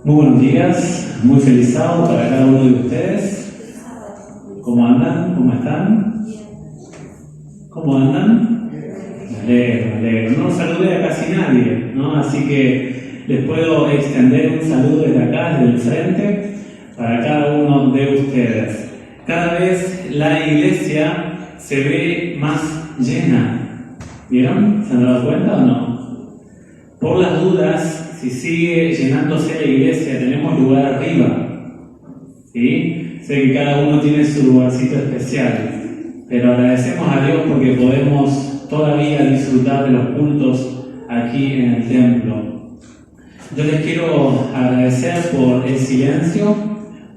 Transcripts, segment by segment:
Muy buenos días, muy feliz sábado para cada uno de ustedes. ¿Cómo andan? ¿Cómo están? ¿Cómo andan? Me alegro. No saludé a casi nadie, ¿no? Así que les puedo extender un saludo desde acá, desde el frente, para cada uno de ustedes. Cada vez la iglesia se ve más llena. ¿Vieron? ¿Se han dado cuenta o no? Por las dudas, si sigue llenándose la iglesia, tenemos lugar arriba, ¿sí? Sé que cada uno tiene su lugarcito especial, pero agradecemos a Dios porque podemos todavía disfrutar de los cultos aquí en el templo. Yo les quiero agradecer por el silencio,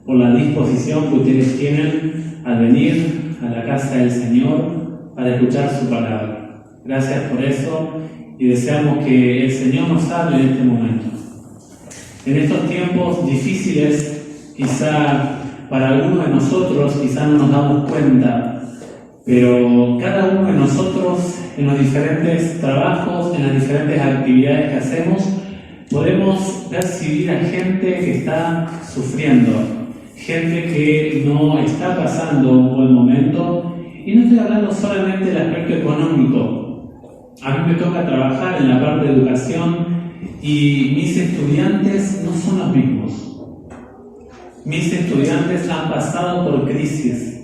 por la disposición que ustedes tienen al venir a la casa del Señor para escuchar su palabra. Gracias por eso. Y deseamos que el Señor nos hable en este momento. En estos tiempos difíciles, quizá para algunos de nosotros, quizá no nos damos cuenta, pero cada uno de nosotros, en los diferentes trabajos, en las diferentes actividades que hacemos, podemos percibir a gente que está sufriendo, gente que no está pasando un buen momento, y no estoy hablando solamente del aspecto económico. A mí me toca trabajar en la parte de educación y mis estudiantes no son los mismos. Mis estudiantes han pasado por crisis,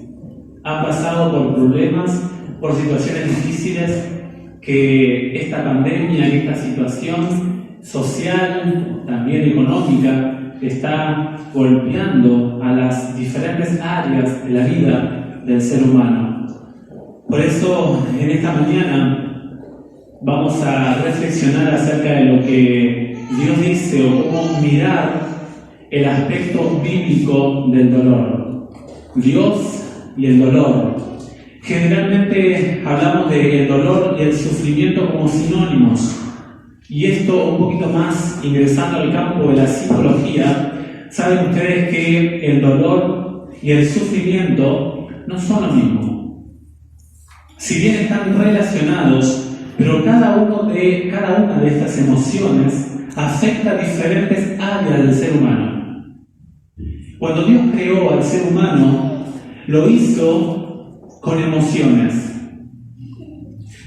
han pasado por problemas, por situaciones difíciles que esta pandemia, esta situación social, también económica, está golpeando a las diferentes áreas de la vida del ser humano. Por eso, en esta mañana, vamos a reflexionar acerca de lo que Dios dice o cómo mirar el aspecto bíblico del dolor. Dios y el dolor. Generalmente hablamos del dolor y el sufrimiento como sinónimos. Y esto un poquito más ingresando al campo de la psicología, saben ustedes que el dolor y el sufrimiento no son lo mismo. Si bien están relacionados, pero cada una de estas emociones afecta diferentes áreas del ser humano. Cuando Dios creó al ser humano, lo hizo con emociones.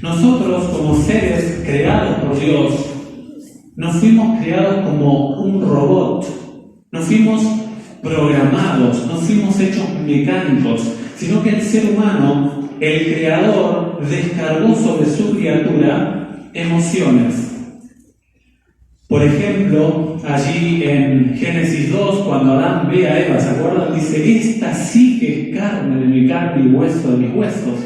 Nosotros, como seres creados por Dios, no fuimos creados como un robot, no fuimos programados, no fuimos hechos mecánicos, sino que el ser humano, el Creador, descargó sobre su criatura emociones. Por ejemplo, allí en Génesis 2, cuando Adán ve a Eva, ¿se acuerdan? Dice, esta sí que es carne de mi carne y hueso de mis huesos.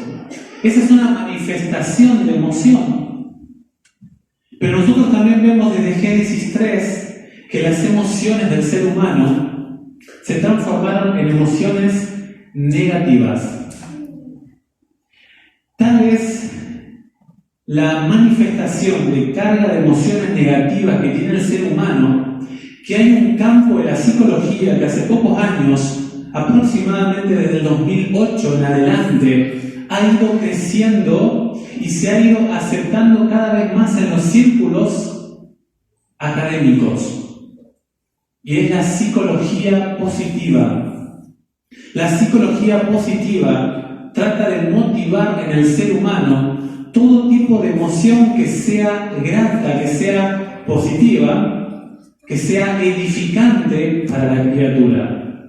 Esa es una manifestación de emoción. Pero nosotros también vemos desde Génesis 3 que las emociones del ser humano se transformaron en emociones negativas. Tal vez la manifestación de carga de emociones negativas que tiene el ser humano, que hay un campo de la psicología que hace pocos años, aproximadamente desde el 2008 en adelante, ha ido creciendo y se ha ido aceptando cada vez más en los círculos académicos. Y es la psicología positiva. La psicología positiva trata de motivar en el ser humano todo tipo de emoción que sea grata, que sea positiva, que sea edificante para la criatura.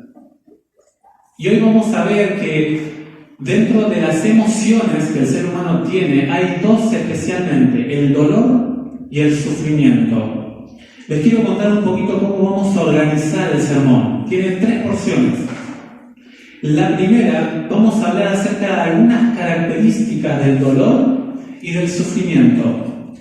Y hoy vamos a ver que dentro de las emociones que el ser humano tiene, hay dos especialmente, el dolor y el sufrimiento. Les quiero contar un poquito cómo vamos a organizar el sermón. Tiene 3 porciones. La primera, vamos a hablar acerca de algunas características del dolor y del sufrimiento.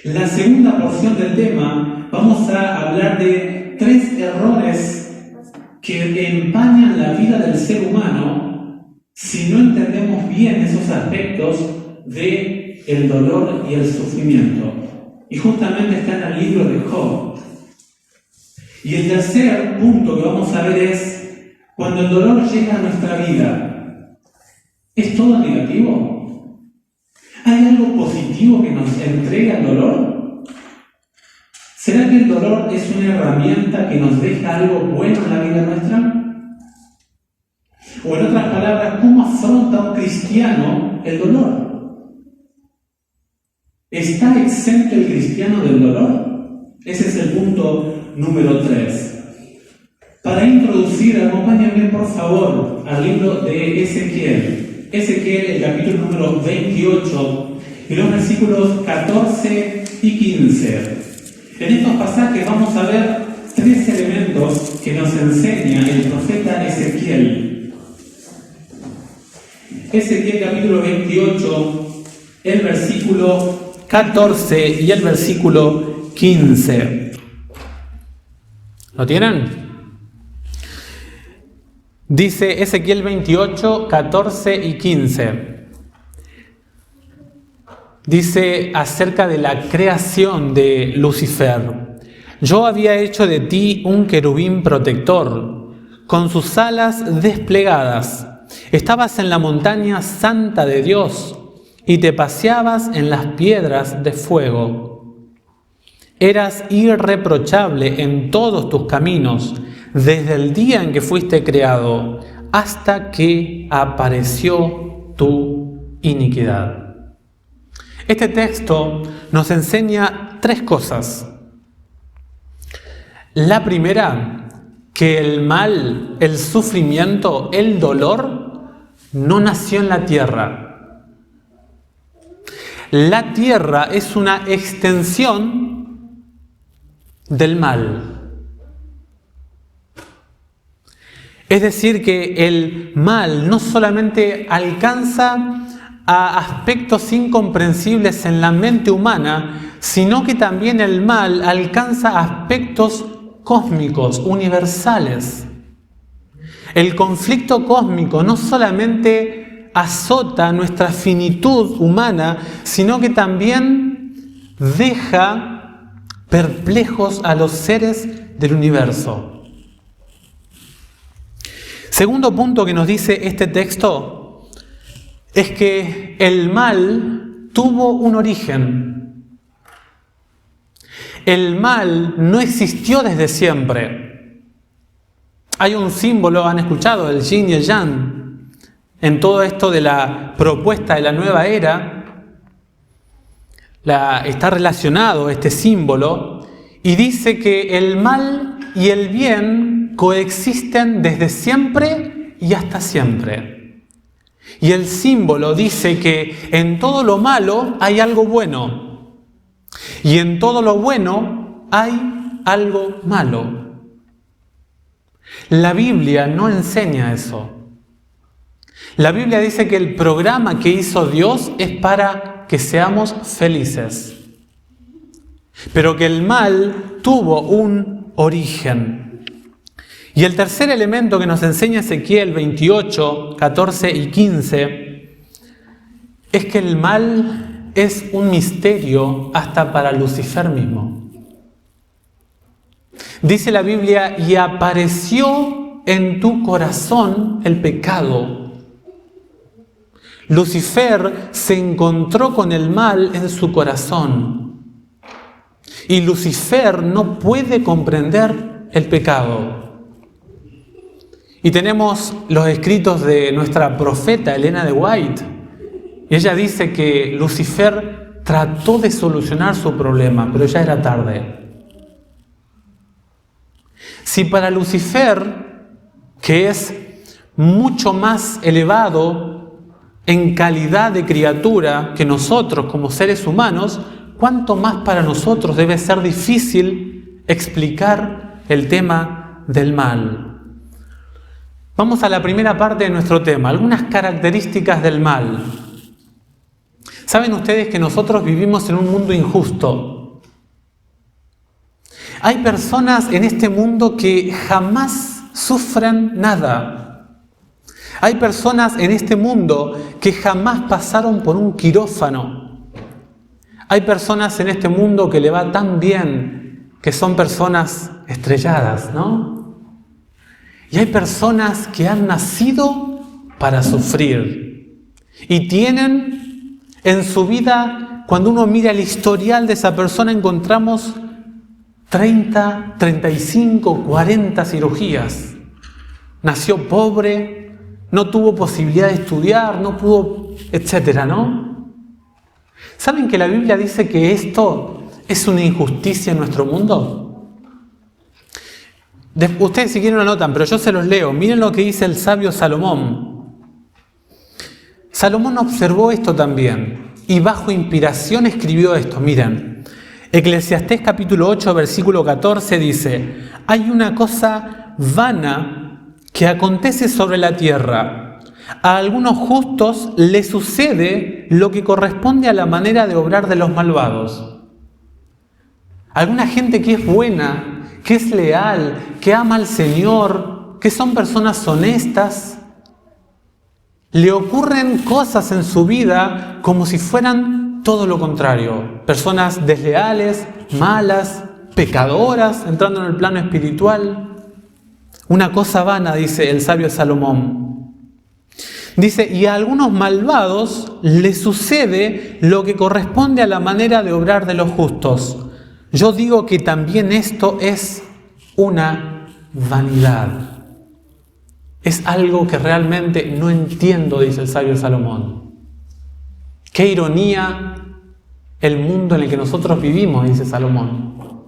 La segunda porción del tema, vamos a hablar de 3 errores que empañan la vida del ser humano si no entendemos bien esos aspectos del dolor y el sufrimiento. Y justamente está en el libro de Job. Y el tercer punto que vamos a ver es, cuando el dolor llega a nuestra vida, ¿es todo negativo? ¿Hay algo positivo que nos entrega el dolor? ¿Será ¿será que el dolor es una herramienta que nos deja algo bueno en la vida nuestra? O en otras palabras, ¿cómo afronta un cristiano el dolor? ¿Está exento el cristiano del dolor? Ese es el punto número 3. Para introducir, acompáñenme por favor al libro de Ezequiel. Ezequiel, el capítulo número 28, y los versículos 14 y 15. En estos pasajes vamos a ver 3 elementos que nos enseña el profeta Ezequiel. Ezequiel capítulo 28, el versículo 14 y el versículo 15. ¿Lo tienen? Dice Ezequiel 28, 14 y 15. Dice acerca de la creación de Lucifer: yo había hecho de ti un querubín protector, con sus alas desplegadas. Estabas en la montaña santa de Dios y te paseabas en las piedras de fuego. Eras irreprochable en todos tus caminos, desde el día en que fuiste creado, hasta que apareció tu iniquidad. Este texto nos enseña 3 cosas. La primera, que el mal, el sufrimiento, el dolor, no nació en la tierra. La tierra es una extensión del mal. Es decir, que el mal no solamente alcanza a aspectos incomprensibles en la mente humana, sino que también el mal alcanza aspectos cósmicos, universales. El conflicto cósmico no solamente azota nuestra finitud humana, sino que también deja perplejos a los seres del universo. Segundo punto que nos dice este texto es que el mal tuvo un origen. El mal no existió desde siempre. Hay un símbolo, han escuchado, el yin y el yang, en todo esto de la propuesta de la nueva era. Está relacionado este símbolo y dice que el mal y el bien coexisten desde siempre y hasta siempre. Y el símbolo dice que en todo lo malo hay algo bueno y en todo lo bueno hay algo malo. La Biblia no enseña eso. La Biblia dice que el programa que hizo Dios es para que seamos felices, pero que el mal tuvo un origen. Y el tercer elemento que nos enseña Ezequiel 28, 14 y 15 es que el mal es un misterio hasta para Lucifer mismo. Dice la Biblia: y apareció en tu corazón el pecado. Lucifer se encontró con el mal en su corazón. Y Lucifer no puede comprender el pecado. Y tenemos los escritos de nuestra profeta Elena de White. Y ella dice que Lucifer trató de solucionar su problema, pero ya era tarde. Si para Lucifer, que es mucho más elevado en calidad de criatura que nosotros como seres humanos, ¿cuánto más para nosotros debe ser difícil explicar el tema del mal? Vamos a la primera parte de nuestro tema, algunas características del mal. ¿Saben ustedes que nosotros vivimos en un mundo injusto? Hay personas en este mundo que jamás sufren nada. Hay personas en este mundo que jamás pasaron por un quirófano. Hay personas en este mundo que le va tan bien que son personas estrelladas, ¿no? Y hay personas que han nacido para sufrir y tienen en su vida, cuando uno mira el historial de esa persona, encontramos 30, 35, 40 cirugías. Nació pobre, no tuvo posibilidad de estudiar, no pudo, etcétera, ¿no? ¿Saben que la Biblia dice que esto es una injusticia en nuestro mundo? Ustedes si quieren lo anotan, pero yo se los leo. Miren lo que dice el sabio Salomón. Salomón observó esto también y bajo inspiración escribió esto. Miren, Eclesiastés capítulo 8, versículo 14 dice: hay una cosa vana que acontece sobre la tierra. A algunos justos les sucede lo que corresponde a la manera de obrar de los malvados. Alguna gente que es buena, que es leal, que ama al Señor, que son personas honestas, le ocurren cosas en su vida como si fueran todo lo contrario. Personas desleales, malas, pecadoras, entrando en el plano espiritual. Una cosa vana, dice el sabio Salomón. Dice, y a algunos malvados les sucede lo que corresponde a la manera de obrar de los justos. Yo digo que también esto es una vanidad. Es algo que realmente no entiendo, dice el sabio Salomón. Qué ironía el mundo en el que nosotros vivimos, dice Salomón.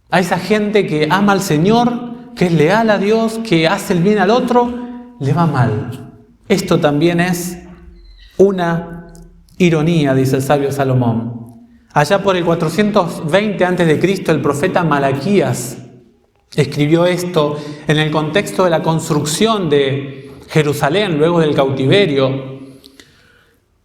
A esa gente que ama al Señor, que es leal a Dios, que hace el bien al otro, le va mal. Esto también es una ironía, dice el sabio Salomón. Allá por el 420 a.C., el profeta Malaquías escribió esto en el contexto de la construcción de Jerusalén luego del cautiverio.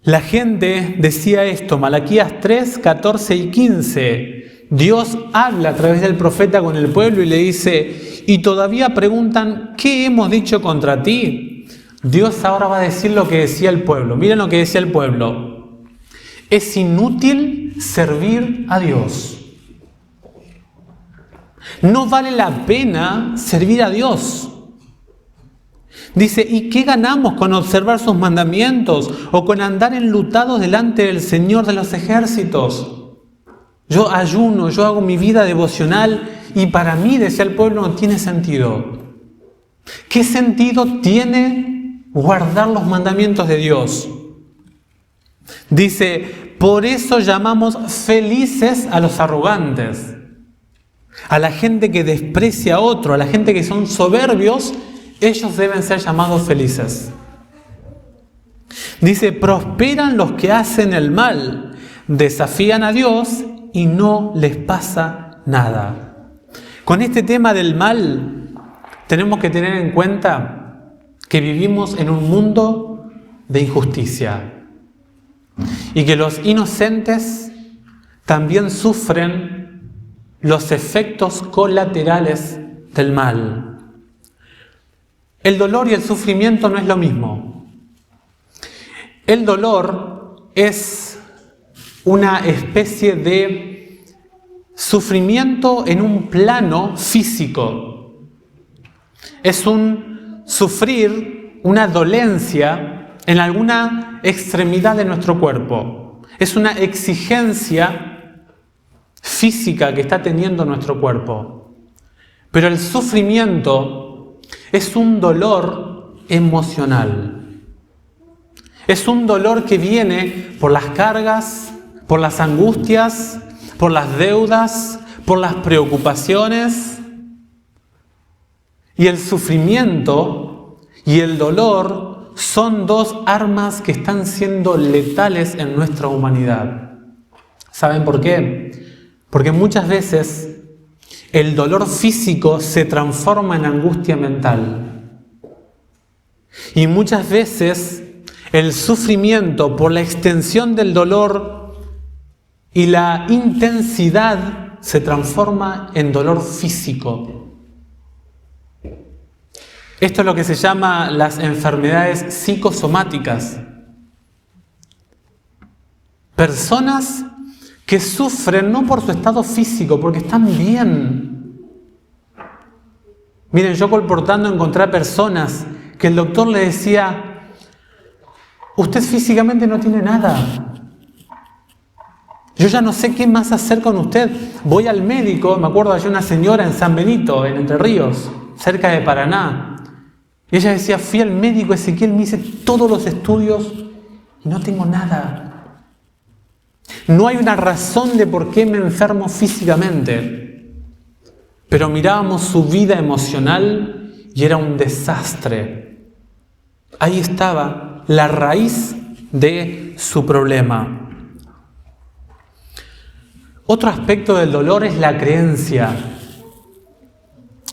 La gente decía esto, Malaquías 3, 14 y 15. Dios habla a través del profeta con el pueblo y le dice, y todavía preguntan, ¿qué hemos dicho contra ti? Dios ahora va a decir lo que decía el pueblo. Miren lo que decía el pueblo. Es inútil servir a Dios. No vale la pena servir a Dios. Dice, ¿y qué ganamos con observar sus mandamientos o con andar enlutados delante del Señor de los ejércitos? Yo ayuno, yo hago mi vida devocional y para mí, decía el pueblo, no tiene sentido. ¿Qué sentido tiene guardar los mandamientos de Dios? Dice, por eso llamamos felices a los arrogantes, a la gente que desprecia a otro, a la gente que son soberbios, ellos deben ser llamados felices. Dice, prosperan los que hacen el mal, desafían a Dios y no les pasa nada. Con este tema del mal, tenemos que tener en cuenta que vivimos en un mundo de injusticia y que los inocentes también sufren los efectos colaterales del mal. El dolor y el sufrimiento no es lo mismo. El dolor es una especie de sufrimiento en un plano físico. Es un sufrir, una dolencia en alguna extremidad de nuestro cuerpo. Es una exigencia física que está teniendo nuestro cuerpo. Pero el sufrimiento es un dolor emocional. Es un dolor que viene por las cargas, por las angustias, por las deudas, por las preocupaciones. Y el sufrimiento y el dolor son dos armas que están siendo letales en nuestra humanidad. ¿Saben por qué? Porque muchas veces el dolor físico se transforma en angustia mental. Y muchas veces el sufrimiento por la extensión del dolor y la intensidad se transforma en dolor físico. Esto es lo que se llama las enfermedades psicosomáticas. Personas que sufren no por su estado físico, porque están bien. Miren, yo colportando encontré personas que el doctor le decía, usted físicamente no tiene nada. Yo ya no sé qué más hacer con usted. Voy al médico, me acuerdo de una señora en San Benito, en Entre Ríos, cerca de Paraná. Y ella decía, fui al médico Ezequiel, me hice todos los estudios y no tengo nada. No hay una razón de por qué me enfermo físicamente. Pero mirábamos su vida emocional y era un desastre. Ahí estaba la raíz de su problema. Otro aspecto del dolor es la creencia.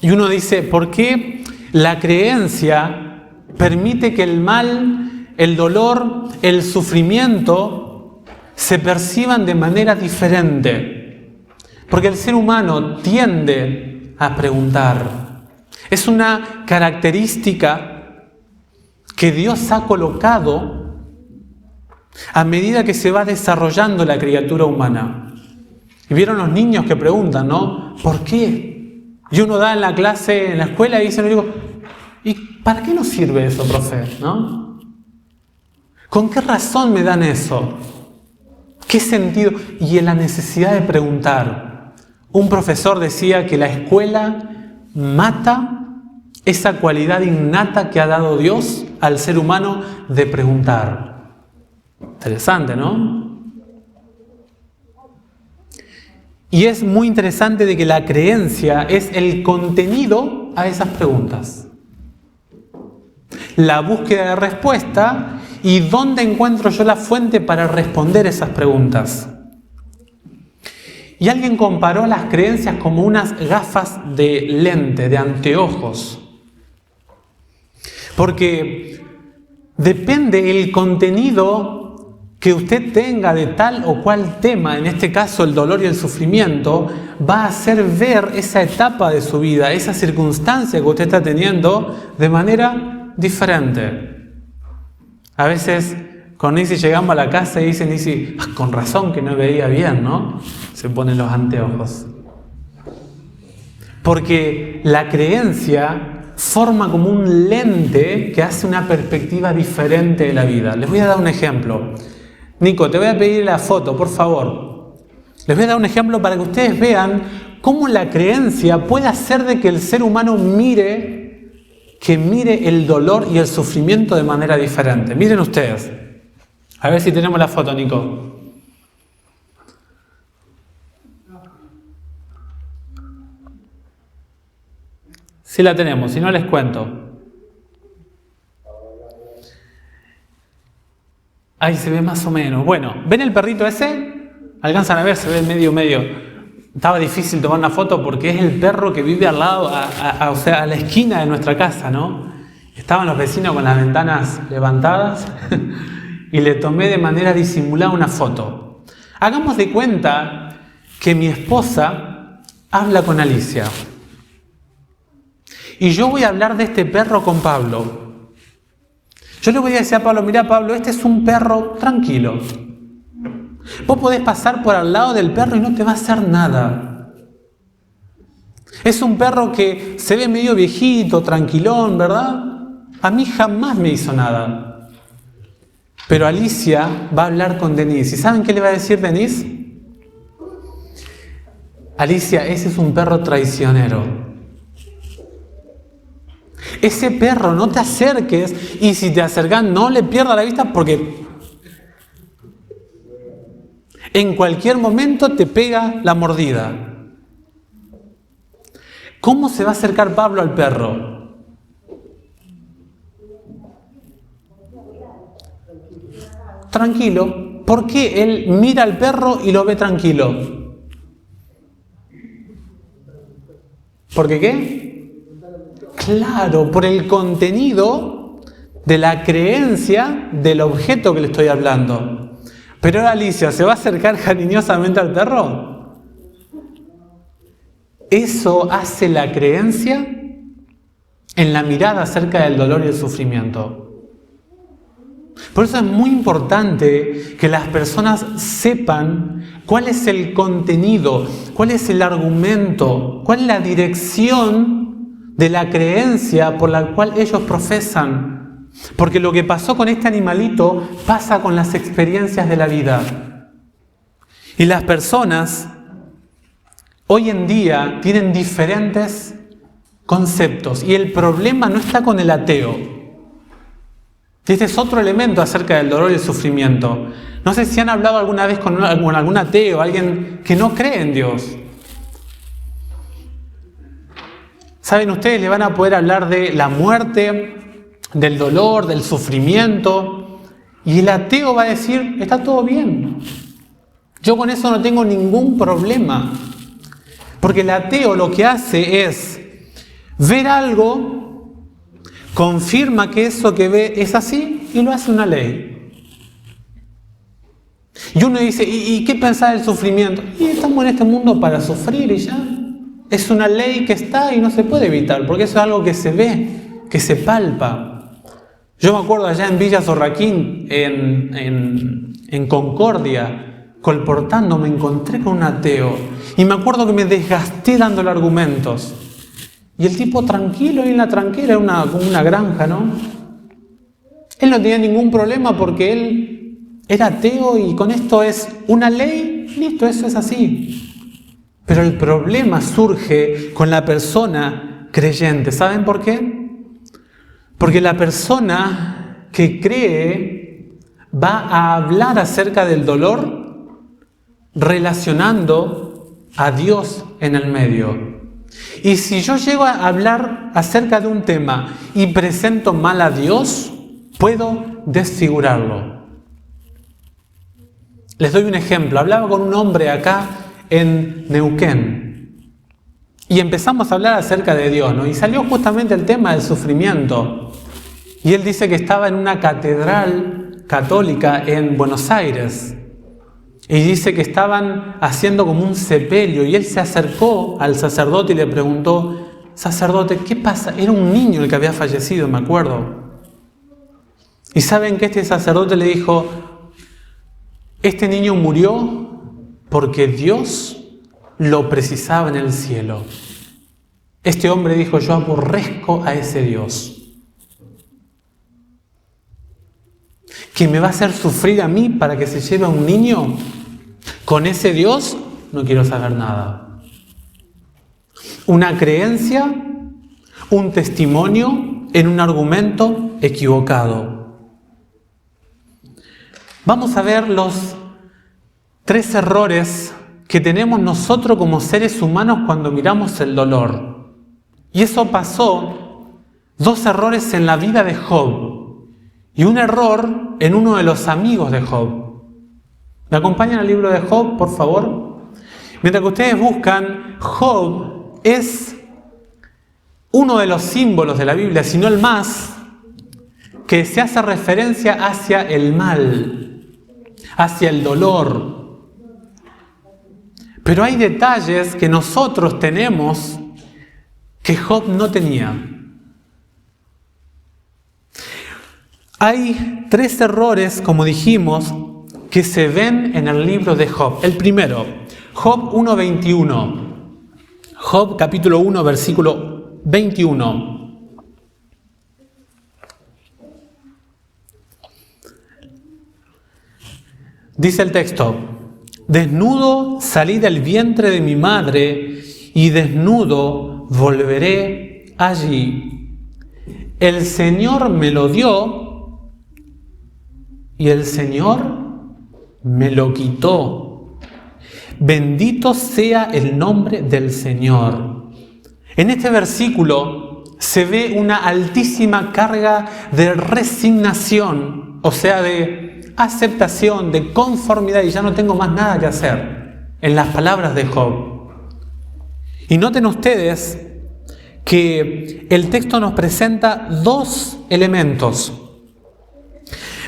Y uno dice, ¿por qué la creencia permite que el mal, el dolor, el sufrimiento se perciban de manera diferente? Porque el ser humano tiende a preguntar. Es una característica que Dios ha colocado a medida que se va desarrollando la criatura humana. Y vieron los niños que preguntan, ¿no? ¿Por qué? Y uno da en la clase, en la escuela, y dice, digo, ¿y para qué nos sirve eso, profe? ¿No? ¿Con qué razón me dan eso? ¿Qué sentido? Y en la necesidad de preguntar. Un profesor decía que la escuela mata esa cualidad innata que ha dado Dios al ser humano de preguntar. Interesante, ¿no? Y es muy interesante de que la creencia es el contenido a esas preguntas. La búsqueda de respuesta y dónde encuentro yo la fuente para responder esas preguntas. Y alguien comparó las creencias como unas gafas de lente, de anteojos. Porque depende el contenido que usted tenga de tal o cual tema, en este caso el dolor y el sufrimiento, va a hacer ver esa etapa de su vida, esa circunstancia que usted está teniendo de manera diferente. A veces con Nisi llegamos a la casa y dice Nisi, con razón que no veía bien, ¿no? Se ponen los anteojos. Porque la creencia forma como un lente que hace una perspectiva diferente de la vida. Les voy a dar un ejemplo. Nico, te voy a pedir la foto, por favor. Les voy a dar un ejemplo para que ustedes vean cómo la creencia puede hacer de que el ser humano mire el dolor y el sufrimiento de manera diferente. Miren ustedes. A ver si tenemos la foto, Nico. Sí la tenemos, si no les cuento. Ahí se ve más o menos. Bueno, ¿ven el perrito ese? Alcanzan a ver, se ve medio. Estaba difícil tomar una foto porque es el perro que vive al lado, o sea, a la esquina de nuestra casa, ¿no? Estaban los vecinos con las ventanas levantadas y le tomé de manera disimulada una foto. Hagamos de cuenta que mi esposa habla con Alicia. Y yo voy a hablar de este perro con Pablo. Yo le voy a decir a Pablo, mira Pablo, este es un perro tranquilo. Vos podés pasar por al lado del perro y no te va a hacer nada. Es un perro que se ve medio viejito, tranquilón, ¿verdad? A mí jamás me hizo nada. Pero Alicia va a hablar con Denise. ¿Y saben qué le va a decir Denise? Alicia, ese es un perro traicionero. Ese perro, no te acerques, y si te acercas no le pierdas la vista porque en cualquier momento te pega la mordida. ¿Cómo se va a acercar Pablo al perro? Tranquilo. ¿Por qué él mira al perro y lo ve tranquilo? ¿Por qué? Claro, por el contenido de la creencia del objeto que le estoy hablando. Pero ahora Alicia, ¿se va a acercar cariñosamente al perro? Eso hace la creencia en la mirada acerca del dolor y el sufrimiento. Por eso es muy importante que las personas sepan cuál es el contenido, cuál es el argumento, cuál es la dirección de la creencia por la cual ellos profesan. Porque lo que pasó con este animalito pasa con las experiencias de la vida. Y las personas hoy en día tienen diferentes conceptos y el problema no está con el ateo. Y este es otro elemento acerca del dolor y el sufrimiento. No sé si han hablado alguna vez con algún ateo, alguien que no cree en Dios. Saben, ustedes le van a poder hablar de la muerte, del dolor, del sufrimiento, y el ateo va a decir, está todo bien. Yo con eso no tengo ningún problema. Porque el ateo lo que hace es ver algo, confirma que eso que ve es así y lo hace una ley. Y uno dice, ¿y qué pensar del sufrimiento? Y estamos en este mundo para sufrir y ya. Es una ley que está y no se puede evitar, porque eso es algo que se ve, que se palpa. Yo me acuerdo allá en Villa Zorraquín, en Concordia, colportando, me encontré con un ateo y me acuerdo que me desgasté dándole argumentos y el tipo tranquilo, y en la tranquila, como una granja, ¿no? Él no tenía ningún problema porque él era ateo y con esto es una ley, listo, eso es así. Pero el problema surge con la persona creyente. ¿Saben por qué? Porque la persona que cree va a hablar acerca del dolor relacionando a Dios en el medio. Y si yo llego a hablar acerca de un tema y presento mal a Dios, puedo desfigurarlo. Les doy un ejemplo. Hablaba con un hombre acá en Neuquén y empezamos a hablar acerca de Dios, ¿no? Y salió justamente el tema del sufrimiento. Y él dice que estaba en una catedral católica en Buenos Aires. Y dice que estaban haciendo como un sepelio y él se acercó al sacerdote y le preguntó, sacerdote, ¿qué pasa? Era un niño el que había fallecido, me acuerdo. Y saben que este sacerdote le dijo, este niño murió porque Dios lo precisaba en el cielo. Este hombre dijo, yo aborrezco a ese Dios, que me va a hacer sufrir a mí para que se lleve a un niño. Con ese Dios no quiero saber nada. Una creencia, un testimonio en un argumento equivocado. Vamos a ver los 3 errores que tenemos nosotros como seres humanos cuando miramos el dolor. Y eso pasó, 2 errores en la vida de Job y un error en uno de los amigos de Job. ¿Me acompañan al libro de Job, por favor? Mientras que ustedes buscan, Job es uno de los símbolos de la Biblia, si no el más, que se hace referencia hacia el mal, hacia el dolor. Pero hay detalles que nosotros tenemos que Job no tenía. Hay 3 errores, como dijimos, que se ven en el libro de Job. El primero, Job 1:21. Job capítulo 1, versículo 21. Dice el texto, desnudo salí del vientre de mi madre y desnudo volveré allí. El Señor me lo dio y el Señor me lo quitó. Bendito sea el nombre del Señor. En este versículo se ve una altísima carga de resignación, o sea, de aceptación, de conformidad, y ya no tengo más nada que hacer, en las palabras de Job. Y noten ustedes que el texto nos presenta 2 elementos.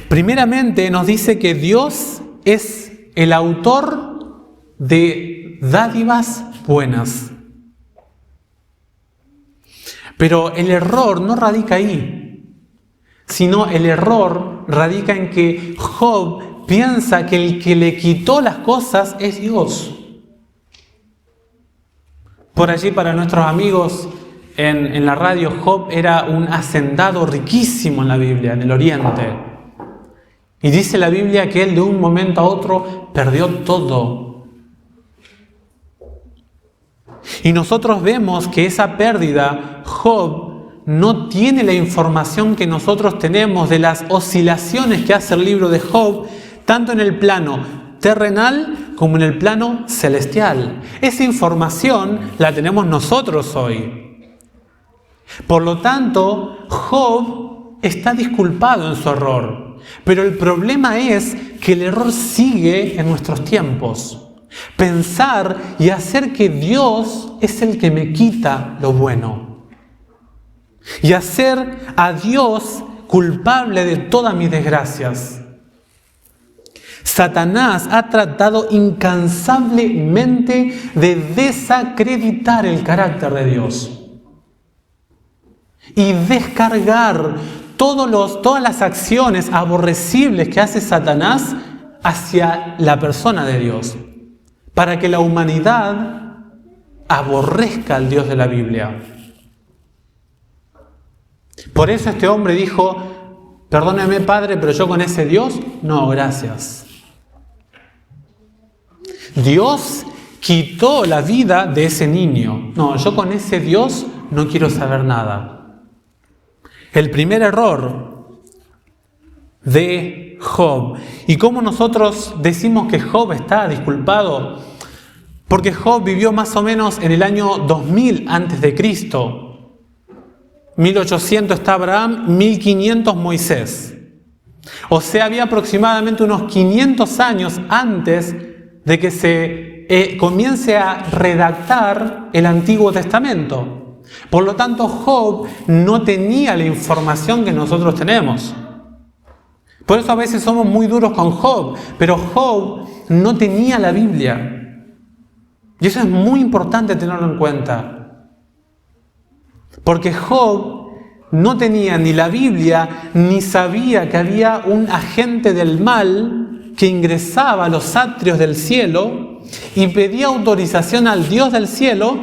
Primeramente nos dice que Dios es el autor de dádivas buenas. Pero el error no radica ahí, sino el error radica en que Job piensa que el que le quitó las cosas es Dios. Por allí, para nuestros amigos en la radio, Job era un hacendado riquísimo en la Biblia, en el Oriente. Y dice la Biblia que él de un momento a otro perdió todo. Y nosotros vemos que esa pérdida, Job no tiene la información que nosotros tenemos de las oscilaciones que hace el libro de Job, tanto en el plano terrenal como en el plano celestial. Esa información la tenemos nosotros hoy. Por lo tanto, Job está disculpado en su error. Pero el problema es que el error sigue en nuestros tiempos. Pensar y hacer que Dios es el que me quita lo bueno. Y hacer a Dios culpable de todas mis desgracias. Satanás ha tratado incansablemente de desacreditar el carácter de Dios y descargar todas las acciones aborrecibles que hace Satanás hacia la persona de Dios, para que la humanidad aborrezca al Dios de la Biblia. Por eso este hombre dijo: perdóneme, Padre, pero yo con ese Dios, no, gracias. Dios quitó la vida de ese niño. No, yo con ese Dios no quiero saber nada. El primer error de Job. ¿Y cómo nosotros decimos que Job está disculpado? Porque Job vivió más o menos en el año 2000 a.C. 1800 está Abraham, 1500 Moisés. O sea, había aproximadamente unos 500 años antes de que se comience a redactar el Antiguo Testamento. Por lo tanto, Job no tenía la información que nosotros tenemos. Por eso a veces somos muy duros con Job, pero Job no tenía la Biblia. Y eso es muy importante tenerlo en cuenta. Porque Job no tenía ni la Biblia, ni sabía que había un agente del mal que ingresaba a los atrios del cielo y pedía autorización al Dios del cielo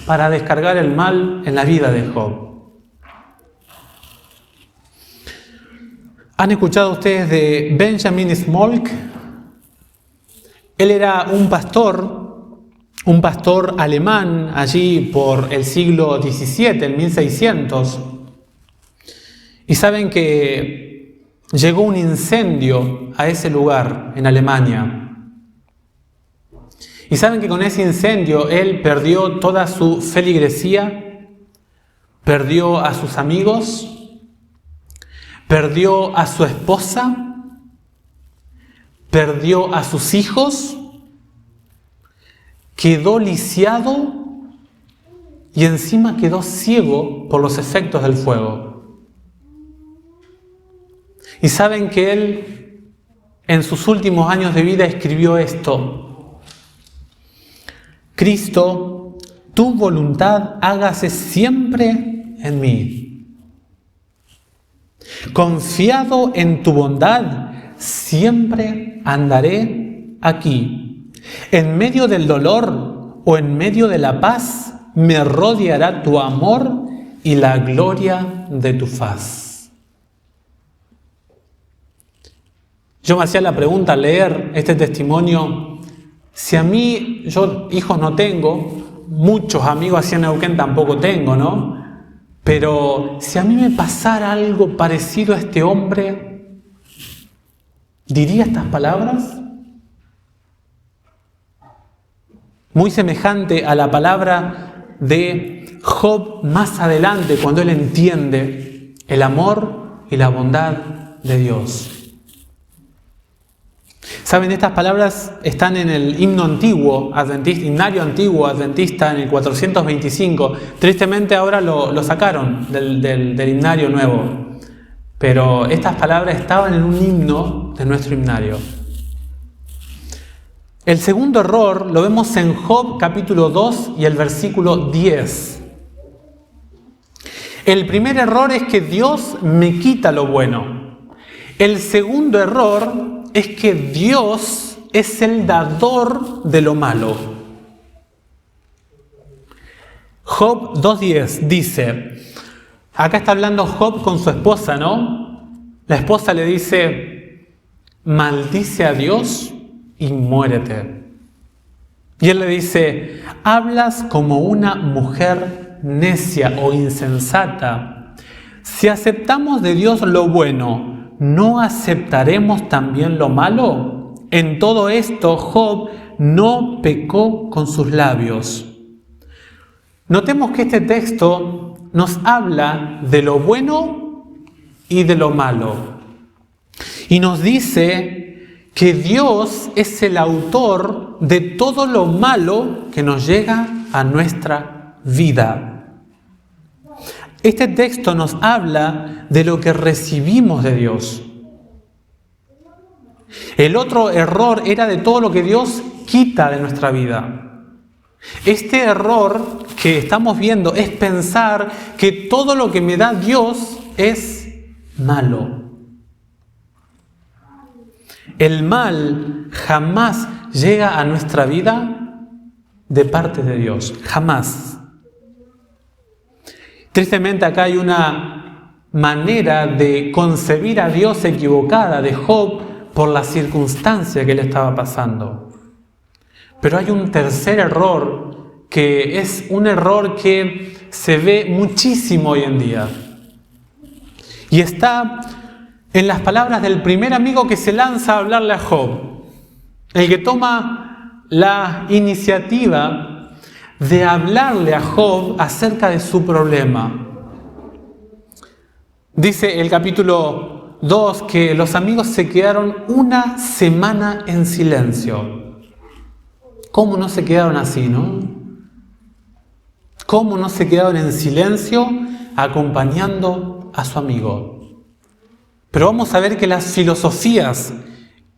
para descargar el mal en la vida de Job. ¿Han escuchado ustedes de Benjamin Smolk? Él era un pastor alemán allí por el siglo XVII, en 1600. Y saben que llegó un incendio a ese lugar en Alemania. Y saben que con ese incendio él perdió toda su feligresía, perdió a sus amigos, perdió a su esposa, perdió a sus hijos, quedó lisiado y encima quedó ciego por los efectos del fuego. Y saben que él, en sus últimos años de vida, escribió esto: Cristo, tu voluntad hágase siempre en mí. Confiado en tu bondad, siempre andaré aquí. En medio del dolor o en medio de la paz, me rodeará tu amor y la gloria de tu faz. Yo me hacía la pregunta al leer este testimonio: si a mí, yo hijos no tengo, muchos amigos así en Neuquén tampoco tengo, ¿no? Pero si a mí me pasara algo parecido a este hombre, ¿diría estas palabras? Muy semejante a la palabra de Job más adelante, cuando él entiende el amor y la bondad de Dios. Saben, estas palabras están en el himno antiguo adventista, himnario antiguo adventista, en el 425. Tristemente ahora lo sacaron del himnario nuevo. Pero estas palabras estaban en un himno de nuestro himnario. El segundo error lo vemos en Job capítulo 2 y el versículo 10. El primer error es que Dios me quita lo bueno. El segundo error es que Dios es el dador de lo malo. Job 2.10 dice, acá está hablando Job con su esposa, ¿no? La esposa le dice: maldice a Dios y muérete. Y él le dice, hablas como una mujer necia o insensata. Si aceptamos de Dios lo bueno, ¿no aceptaremos también lo malo? En todo esto, Job no pecó con sus labios. Notemos que este texto nos habla de lo bueno y de lo malo. Y nos dice que Dios es el autor de todo lo malo que nos llega a nuestra vida. Este texto nos habla de lo que recibimos de Dios. El otro error era de todo lo que Dios quita de nuestra vida. Este error que estamos viendo es pensar que todo lo que me da Dios es malo. El mal jamás llega a nuestra vida de parte de Dios, jamás. Tristemente acá hay una manera de concebir a Dios equivocada de Job por la circunstancia que le estaba pasando. Pero hay un tercer error que es un error que se ve muchísimo hoy en día. Y está en las palabras del primer amigo que se lanza a hablarle a Job. El que toma la iniciativa de hablarle a Job acerca de su problema. Dice el capítulo 2 que los amigos se quedaron una semana en silencio. ¿Cómo no se quedaron así, no? ¿Cómo no se quedaron en silencio acompañando a su amigo? Pero vamos a ver que las filosofías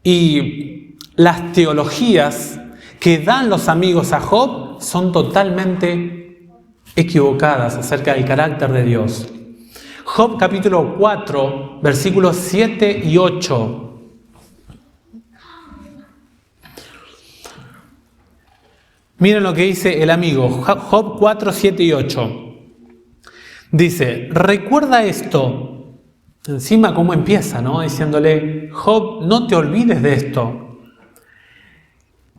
y las teologías que dan los amigos a Job son totalmente equivocadas acerca del carácter de Dios. Job capítulo 4, versículos 7 y 8. Miren lo que dice el amigo, Job 4, 7 y 8. Dice, recuerda esto. Encima cómo empieza, ¿no? Diciéndole, Job, no te olvides de esto.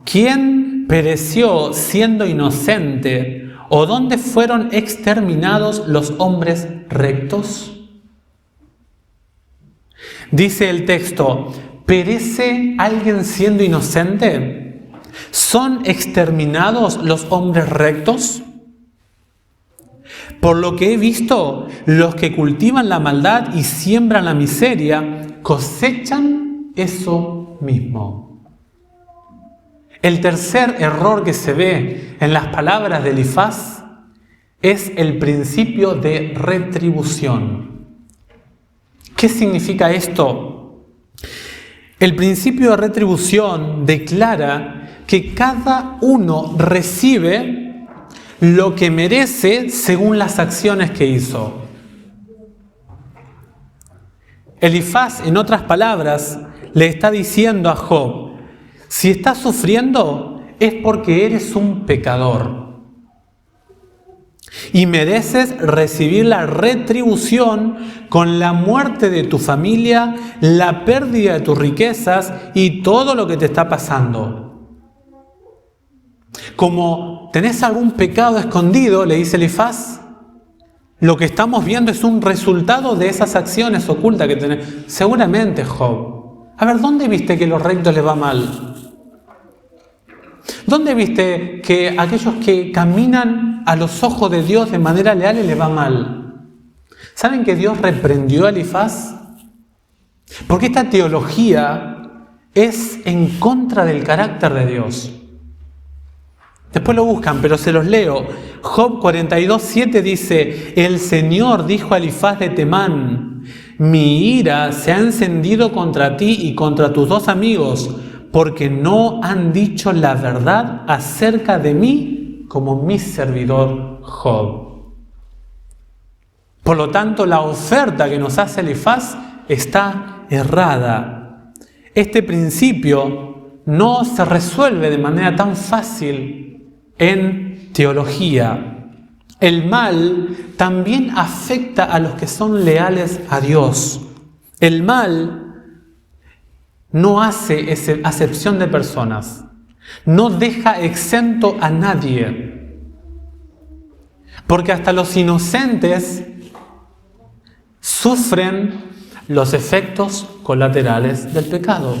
¿Quién pereció siendo inocente? ¿O dónde fueron exterminados los hombres rectos? Dice el texto, ¿perece alguien siendo inocente? ¿Son exterminados los hombres rectos? Por lo que he visto, los que cultivan la maldad y siembran la miseria, cosechan eso mismo. El tercer error que se ve en las palabras de Elifaz es el principio de retribución. ¿Qué significa esto? El principio de retribución declara que cada uno recibe lo que merece según las acciones que hizo. Elifaz, en otras palabras, le está diciendo a Job, si estás sufriendo es porque eres un pecador y mereces recibir la retribución con la muerte de tu familia, la pérdida de tus riquezas y todo lo que te está pasando. Como tenés algún pecado escondido, le dice Elifaz, lo que estamos viendo es un resultado de esas acciones ocultas que tenés. Seguramente, Job. A ver, ¿dónde viste que a los rectos les va mal? ¿Dónde viste que a aquellos que caminan a los ojos de Dios de manera leal les va mal? ¿Saben que Dios reprendió a Elifaz? Porque esta teología es en contra del carácter de Dios. Después lo buscan, pero se los leo. Job 42:7 dice, el Señor dijo a Elifaz de Temán, mi ira se ha encendido contra ti y contra tus dos amigos, porque no han dicho la verdad acerca de mí como mi servidor Job. Por lo tanto, la oferta que nos hace Elifaz está errada. Este principio no se resuelve de manera tan fácil en teología. El mal también afecta a los que son leales a Dios. El mal no hace acepción de personas. No deja exento a nadie. Porque hasta los inocentes sufren los efectos colaterales del pecado.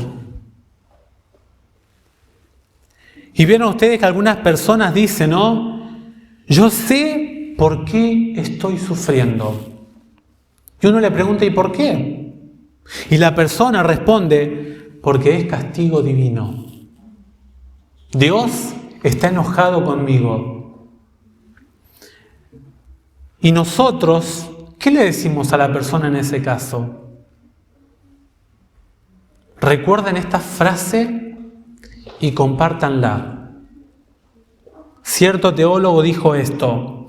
Y vieron ustedes que algunas personas dicen, ¿no? Yo sé por qué estoy sufriendo. Y uno le pregunta, ¿y por qué? Y la persona responde, porque es castigo divino. Dios está enojado conmigo. Y nosotros, ¿qué le decimos a la persona en ese caso? Recuerden esta frase y compártanla. Cierto teólogo dijo esto: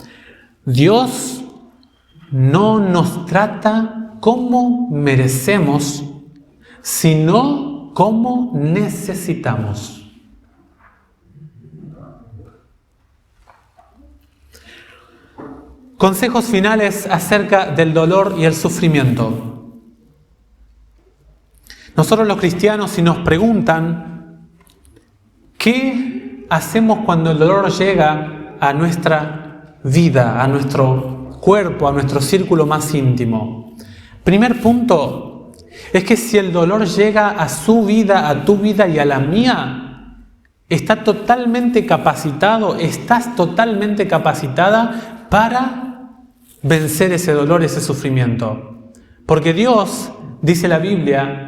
Dios no nos trata como merecemos, sino como necesitamos. Consejos finales acerca del dolor y el sufrimiento. Nosotros los cristianos, si nos preguntan ¿qué hacemos cuando el dolor llega a nuestra vida, a nuestro cuerpo, a nuestro círculo más íntimo? Primer punto es que si el dolor llega a su vida, a tu vida y a la mía, estás totalmente capacitado, estás totalmente capacitada para vencer ese dolor, ese sufrimiento. Porque Dios, dice la Biblia,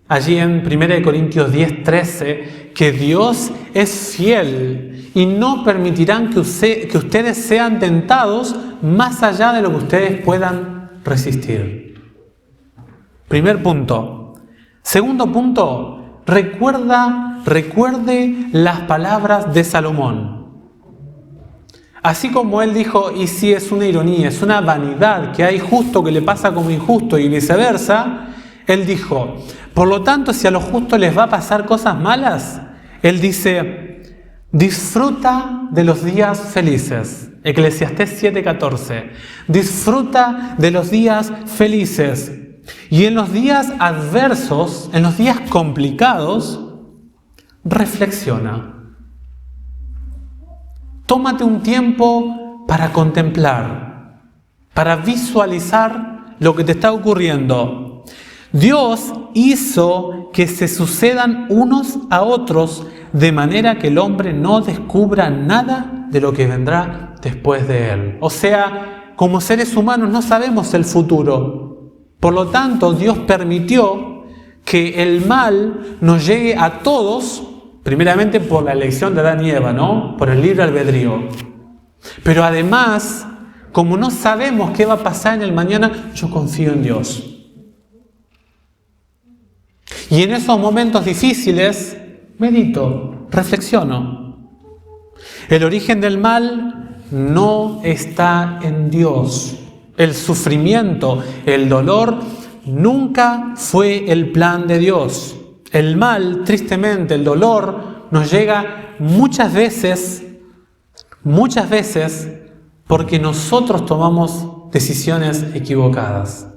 allí en 1 Corintios 10:13, que Dios es fiel y no permitirán que ustedes sean tentados más allá de lo que ustedes puedan resistir. Primer punto. Segundo punto, recuerde las palabras de Salomón. Así como él dijo, y si es una ironía, es una vanidad que hay justo que le pasa como injusto y viceversa, él dijo, por lo tanto, si a los justos les va a pasar cosas malas, él dice, disfruta de los días felices. Eclesiastés 7:14. Disfruta de los días felices. Y en los días adversos, en los días complicados, reflexiona. Tómate un tiempo para contemplar, para visualizar lo que te está ocurriendo. Dios hizo que se sucedan unos a otros de manera que el hombre no descubra nada de lo que vendrá después de él. O sea, como seres humanos no sabemos el futuro. Por lo tanto, Dios permitió que el mal nos llegue a todos, primeramente por la elección de Adán y Eva, ¿no? Por el libre albedrío. Pero además, como no sabemos qué va a pasar en el mañana, yo confío en Dios. Y en esos momentos difíciles, medito, reflexiono. El origen del mal no está en Dios. El sufrimiento, el dolor, nunca fue el plan de Dios. El mal, tristemente, el dolor, nos llega muchas veces, porque nosotros tomamos decisiones equivocadas.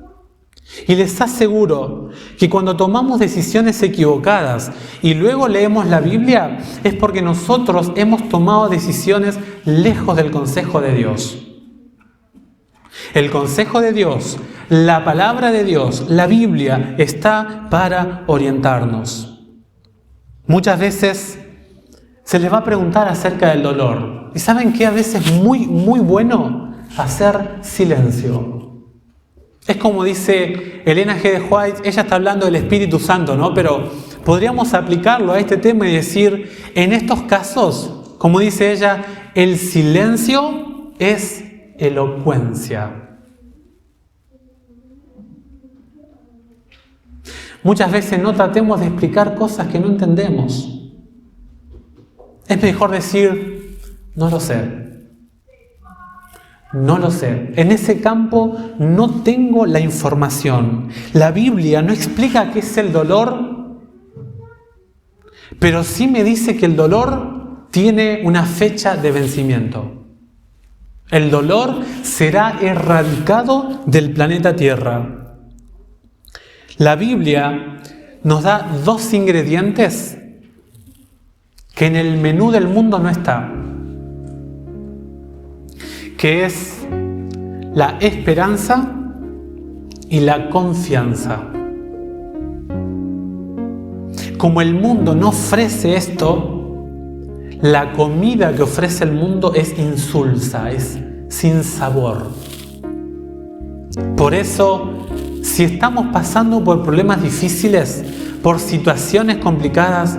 Y les aseguro que cuando tomamos decisiones equivocadas y luego leemos la Biblia, es porque nosotros hemos tomado decisiones lejos del consejo de Dios. El consejo de Dios, la palabra de Dios, la Biblia, está para orientarnos. Muchas veces se les va a preguntar acerca del dolor. ¿Y saben qué? A veces es muy bueno hacer silencio. Es como dice Elena G. de White, ella está hablando del Espíritu Santo, ¿no? Pero podríamos aplicarlo a este tema y decir, en estos casos, como dice ella, el silencio es elocuencia. Muchas veces no tratemos de explicar cosas que no entendemos. Es mejor decir, no lo sé. No lo sé. En ese campo no tengo la información. La Biblia no explica qué es el dolor, pero sí me dice que el dolor tiene una fecha de vencimiento. El dolor será erradicado del planeta Tierra. La Biblia nos da dos ingredientes que en el menú del mundo no está, que es la esperanza y la confianza. Como el mundo no ofrece esto, la comida que ofrece el mundo es insulsa, es sin sabor. Por eso, si estamos pasando por problemas difíciles, por situaciones complicadas,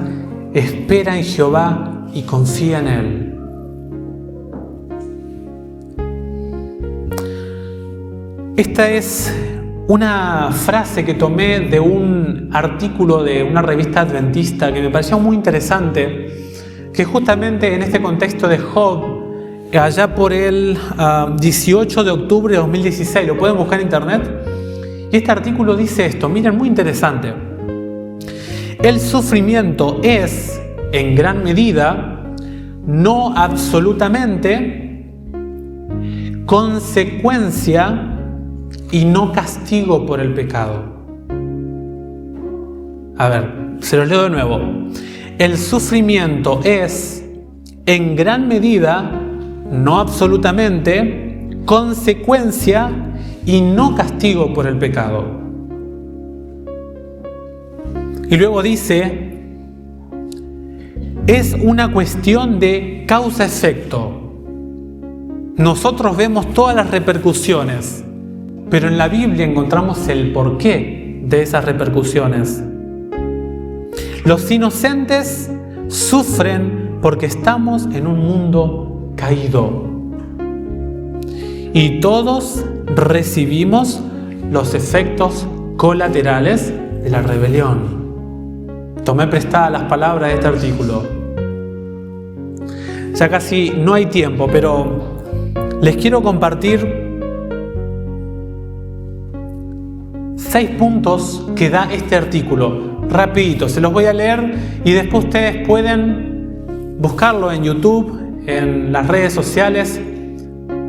espera en Jehová y confía en Él. Esta es una frase que tomé de un artículo de una revista adventista que me pareció muy interesante, que justamente en este contexto de Job, allá por el 18 de octubre de 2016, lo pueden buscar en internet, y este artículo dice esto, miren, muy interesante. El sufrimiento es, en gran medida, no absolutamente, consecuencia y no castigo por el pecado. A ver, se los leo de nuevo. El sufrimiento es, en gran medida, no absolutamente, consecuencia y no castigo por el pecado. Y luego dice, es una cuestión de causa-efecto. Nosotros vemos todas las repercusiones, pero en la Biblia encontramos el porqué de esas repercusiones. Los inocentes sufren porque estamos en un mundo caído. Y todos recibimos los efectos colaterales de la rebelión. Tomé prestadas las palabras de este artículo. Ya casi no hay tiempo, pero les quiero compartir 6 puntos que da este artículo. Rapidito, se los voy a leer y después ustedes pueden buscarlo en YouTube, en las redes sociales,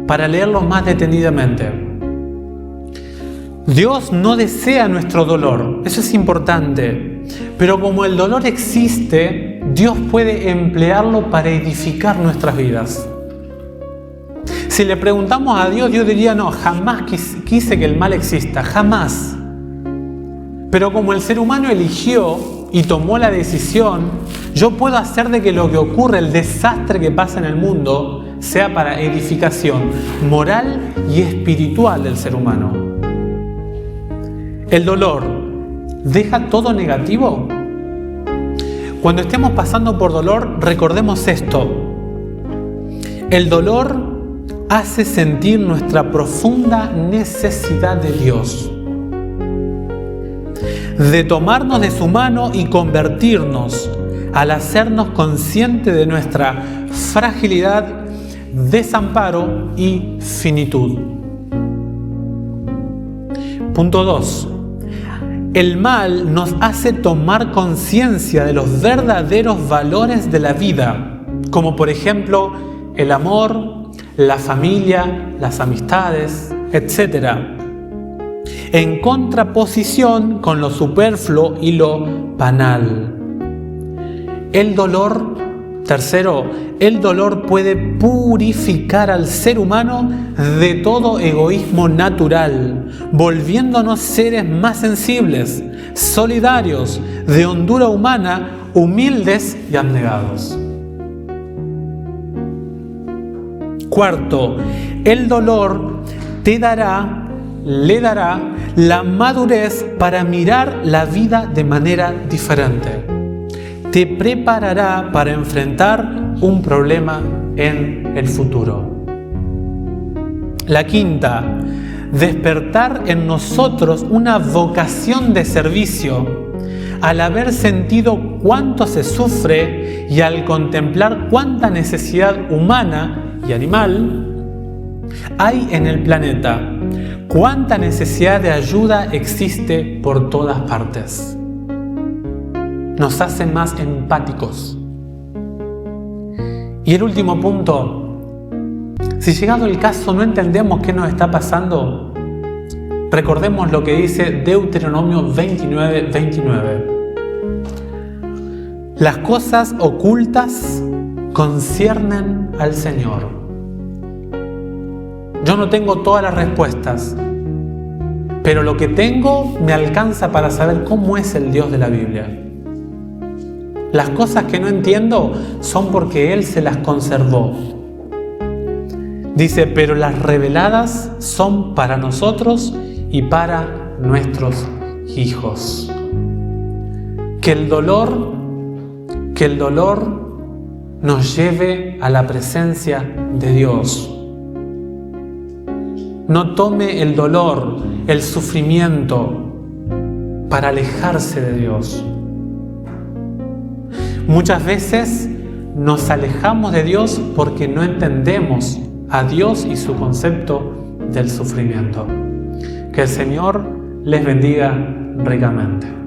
para leerlo más detenidamente. Dios no desea nuestro dolor, eso es importante, pero como el dolor existe, Dios puede emplearlo para edificar nuestras vidas. Si le preguntamos a Dios, Dios diría, no, jamás quise que el mal exista, jamás. Pero como el ser humano eligió y tomó la decisión, yo puedo hacer de que lo que ocurre, el desastre que pasa en el mundo, sea para edificación moral y espiritual del ser humano. El dolor, ¿deja todo negativo? Cuando estemos pasando por dolor, recordemos esto. El dolor hace sentir nuestra profunda necesidad de Dios, de tomarnos de su mano y convertirnos al hacernos conscientes de nuestra fragilidad, desamparo y finitud. Punto 2. El mal nos hace tomar conciencia de los verdaderos valores de la vida, como por ejemplo el amor, la familia, las amistades, etc., en contraposición con lo superfluo y lo banal. El dolor, tercero, el dolor puede purificar al ser humano de todo egoísmo natural, volviéndonos seres más sensibles, solidarios, de hondura humana, humildes y abnegados. Cuarto, el dolor le dará la madurez para mirar la vida de manera diferente. Te preparará para enfrentar un problema en el futuro. La quinta, despertar en nosotros una vocación de servicio al haber sentido cuánto se sufre y al contemplar cuánta necesidad humana y animal hay en el planeta, cuánta necesidad de ayuda existe por todas partes. Nos hace más empáticos. Y el último punto, si llegado el caso no entendemos qué nos está pasando, recordemos lo que dice Deuteronomio 29:29. Las cosas ocultas conciernen al Señor. Yo no tengo todas las respuestas, pero lo que tengo me alcanza para saber cómo es el Dios de la Biblia. Las cosas que no entiendo son porque Él se las conservó. Dice, pero las reveladas son para nosotros y para nuestros hijos. Que el dolor nos lleve a la presencia de Dios. No tome el dolor, el sufrimiento para alejarse de Dios. Muchas veces nos alejamos de Dios porque no entendemos a Dios y su concepto del sufrimiento. Que el Señor les bendiga ricamente.